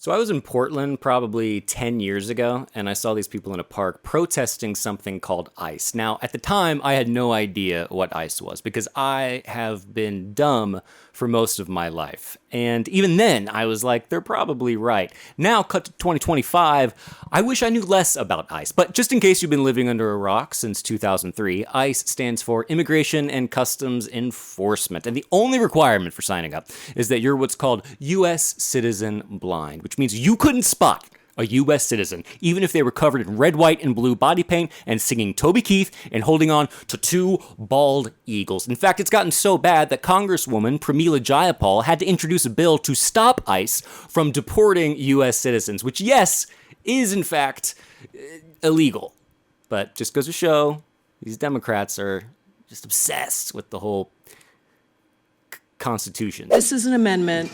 So I was in Portland probably 10 years ago, and I saw these people in a park protesting something called ICE. Now, at the time, I had no idea what ICE was because I have been dumb for most of my life. And even then, I was like, they're probably right. Now, cut to 2025, I wish I knew less about ICE. But just in case you've been living under a rock since 2003, ICE stands for Immigration and Customs Enforcement. And the only requirement for signing up is that you're what's called U.S. citizen blind, which means you couldn't spot a U.S. citizen, even if they were covered in red, white, and blue body paint and singing Toby Keith and holding on to two bald eagles. In fact, it's gotten so bad that Congresswoman Pramila Jayapal had to introduce a bill to stop ICE from deporting U.S. citizens, which, yes, is in fact illegal. But just goes to show, these Democrats are just obsessed with the whole Constitution. This is an amendment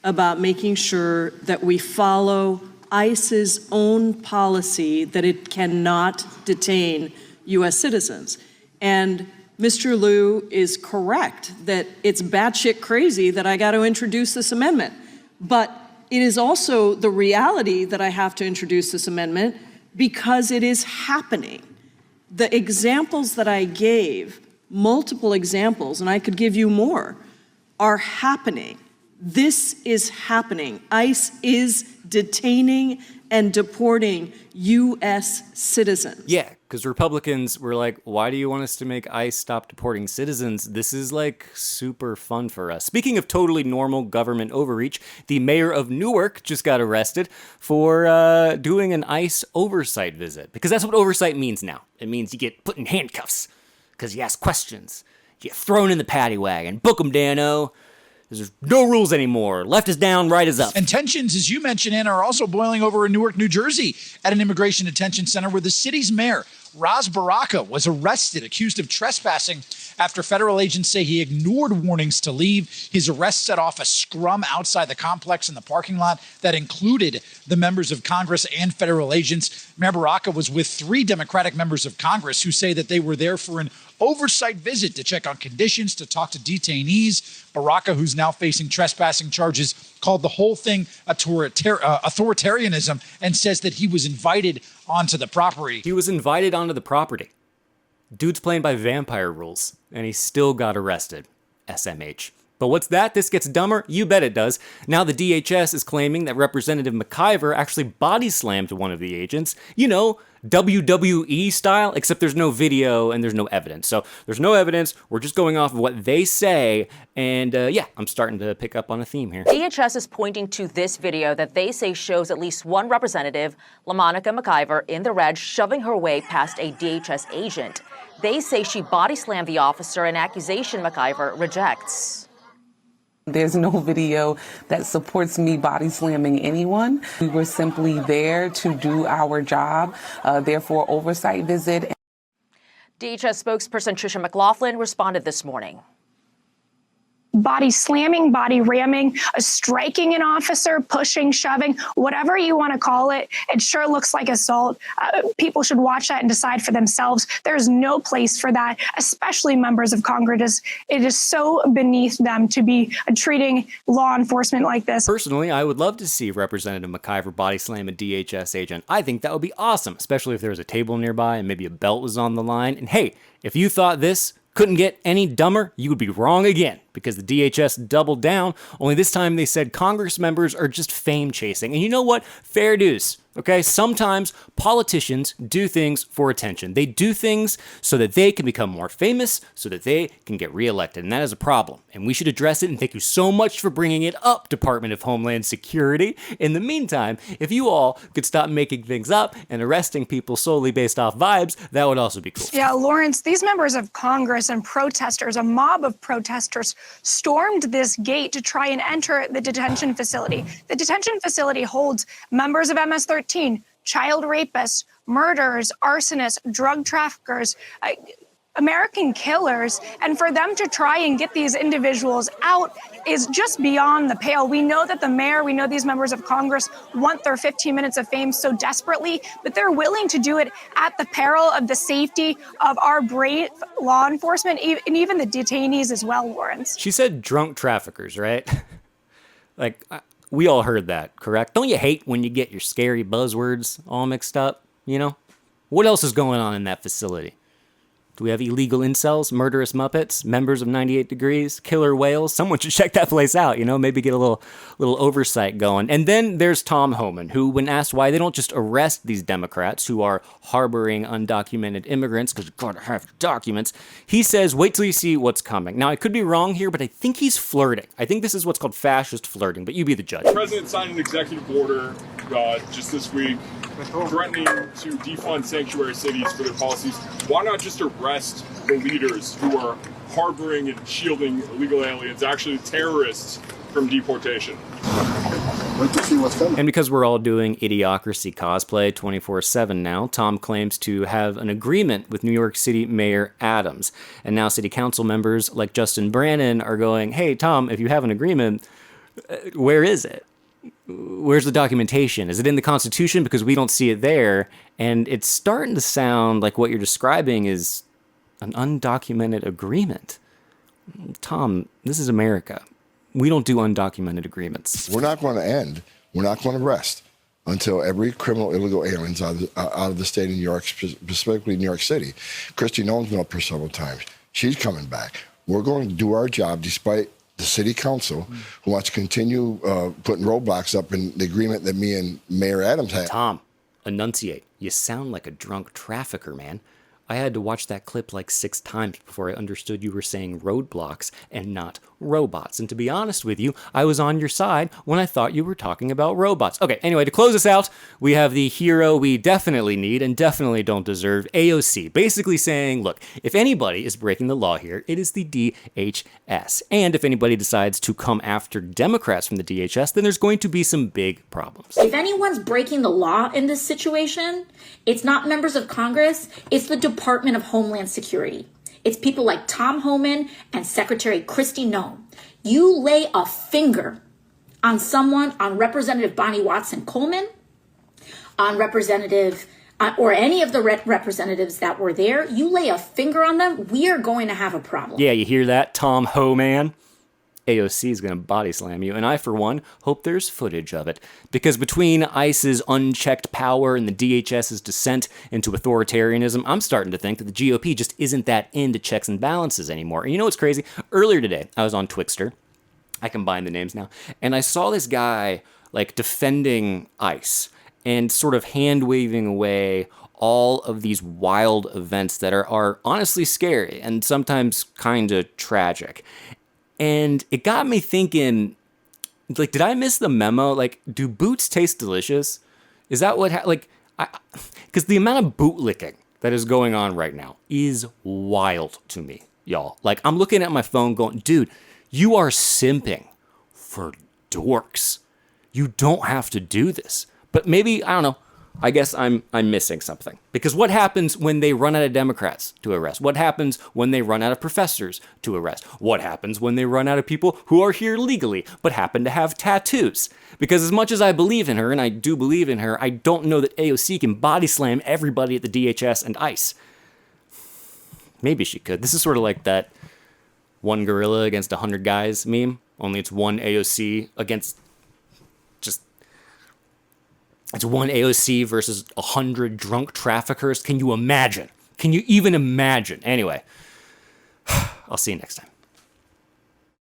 about making sure that we follow ICE's own policy that it cannot detain U.S. citizens. And Mr. Liu is correct that it's batshit crazy that I got to introduce this amendment. But it is also the reality that I have to introduce this amendment because it is happening. The examples that I gave, multiple examples, and I could give you more, are happening. This is happening. ICE is detaining and deporting U.S. citizens. Yeah, because Republicans were like, why do you want us to make ICE stop deporting citizens? This is like super fun for us. Speaking of totally normal government overreach, the mayor of Newark just got arrested for doing an ICE oversight visit. Because that's what oversight means now. It means you get put in handcuffs because you ask questions. You get thrown in the paddy wagon. Book 'em, Dano. There's no rules anymore. Left is down, right is up. And tensions, as you mentioned, Anna, are also boiling over in Newark, New Jersey at an immigration detention center where the city's mayor, Ras Baraka, was arrested, accused of trespassing after federal agents say he ignored warnings to leave. His arrest set off a scrum outside the complex in the parking lot that included the members of Congress and federal agents. Mayor Baraka was with 3 Democratic members of Congress who say that they were there for an oversight visit to check on conditions, to talk to detainees. Baraka, who's now facing trespassing charges, called the whole thing authoritarianism and says that he was invited onto the property. He was invited onto the property. Dude's playing by vampire rules, and he still got arrested. SMH. But what's that? This gets dumber? You bet it does. Now the DHS is claiming that Representative McIver actually body slammed one of the agents. You know, WWE style, except there's no video and there's no evidence. So there's no evidence. We're just going off of what they say. And yeah, I'm starting to pick up on a theme here. DHS is pointing to this video that they say shows at least one representative, LaMonica McIver, in the red, shoving her way past a DHS agent. They say she body slammed the officer, an accusation McIver rejects. There's no video that supports me body slamming anyone. We were simply there to do our job, therefore oversight visit. DHS spokesperson Tricia McLaughlin responded this morning. Body slamming, body ramming, striking an officer, pushing, shoving, whatever you want to call it. It sure looks like assault. People should watch that and decide for themselves. There's no place for that, especially members of Congress. It is so beneath them to be treating law enforcement like this. Personally, I would love to see Representative McIver body slam a DHS agent. I think that would be awesome, especially if there was a table nearby and maybe a belt was on the line. And hey, if you thought this couldn't get any dumber, you would be wrong again, because the DHS doubled down, only this time they said Congress members are just fame chasing. And you know what? Fair dues. Okay, sometimes politicians do things for attention. They do things so that they can become more famous, so that they can get reelected. And that is a problem. And we should address it. And thank you so much for bringing it up, Department of Homeland Security. In the meantime, if you all could stop making things up and arresting people solely based off vibes, that would also be cool. Yeah, Lawrence, these members of Congress and protesters, a mob of protesters, stormed this gate to try and enter the detention facility. The detention facility holds members of MS-13, child rapists, murderers, arsonists, drug traffickers, American killers, and for them to try and get these individuals out is just beyond the pale. We know that the mayor, we know these members of Congress want their 15 minutes of fame so desperately, but they're willing to do it at the peril of the safety of our brave law enforcement and even the detainees as well, Lawrence. She said drunk traffickers, right? Like, we all heard that, correct? Don't you hate when you get your scary buzzwords all mixed up, you know? What else is going on in that facility? Do we have illegal incels, murderous Muppets, members of 98 Degrees, killer whales? Someone should check that place out, you know, maybe get a little oversight going. And then there's Tom Homan, who, when asked why they don't just arrest these Democrats who are harboring undocumented immigrants, because you've got to have documents, he says, wait till you see what's coming. Now, I could be wrong here, but I think he's flirting. I think this is what's called fascist flirting, but you be the judge. The president signed an executive order just this week threatening to defund sanctuary cities for their policies. Why not just arrest the leaders who are harboring and shielding illegal aliens, actually terrorists, from deportation? Wait to see what's coming. And because we're all doing Idiocracy cosplay 24/7 now, Tom claims to have an agreement with New York City Mayor Adams. And now city council members like Justin Brannan are going, hey, Tom, if you have an agreement, where is it? Where's the documentation? Is it in the Constitution? Because we don't see it there. And it's starting to sound like what you're describing is an undocumented agreement. Tom, this is America. We don't do undocumented agreements. We're not going to end. We're not going to rest until every criminal illegal alien's out of the state of New York, specifically New York City. Kristi Noem's been up here several times. She's coming back. We're going to do our job despite the city council, who wants to continue putting roadblocks up in the agreement that me and Mayor Adams had. Tom, enunciate. You sound like a drunk trafficker, man. I had to watch that clip like 6 times before I understood you were saying roadblocks and not robots. And to be honest with you, I was on your side when I thought you were talking about robots. Okay, anyway, to close us out, we have the hero we definitely need and definitely don't deserve, AOC, basically saying, look, if anybody is breaking the law here, it is the DHS. And if anybody decides to come after Democrats from the DHS, then there's going to be some big problems. If anyone's breaking the law in this situation, it's not members of Congress, it's the Department of Homeland Security. It's people like Tom Homan and Secretary Kristi Noem. You lay a finger on someone, on Representative Bonnie Watson Coleman, on Representative, or any of the representatives that were there, you lay a finger on them, we are going to have a problem. Yeah, you hear that, Tom Homan? AOC is going to body slam you, and I, for one, hope there's footage of it. Because between ICE's unchecked power and the DHS's descent into authoritarianism, I'm starting to think that the GOP just isn't that into checks and balances anymore. And you know what's crazy? Earlier today, I was on Twixter. I combine the names now. And I saw this guy, like, defending ICE and sort of hand-waving away all of these wild events that are honestly scary and sometimes kind of tragic. And it got me thinking, like, did I miss the memo? Like, do boots taste delicious? Is that what, because the amount of bootlicking that is going on right now is wild to me, y'all. Like, I'm looking at my phone going, dude, you are simping for dorks. You don't have to do this. But maybe, I don't know, I guess I'm missing something. Because what happens when they run out of Democrats to arrest? What happens when they run out of professors to arrest? What happens when they run out of people who are here legally but happen to have tattoos? Because as much as I believe in her, and I do believe in her, I don't know that AOC can body slam everybody at the DHS and ICE. Maybe she could. This is sort of like that one gorilla against 100 guys meme, only it's one AOC against it's one AOC versus 100 drunk traffickers. Can you imagine? Can you even imagine? Anyway, I'll see you next time.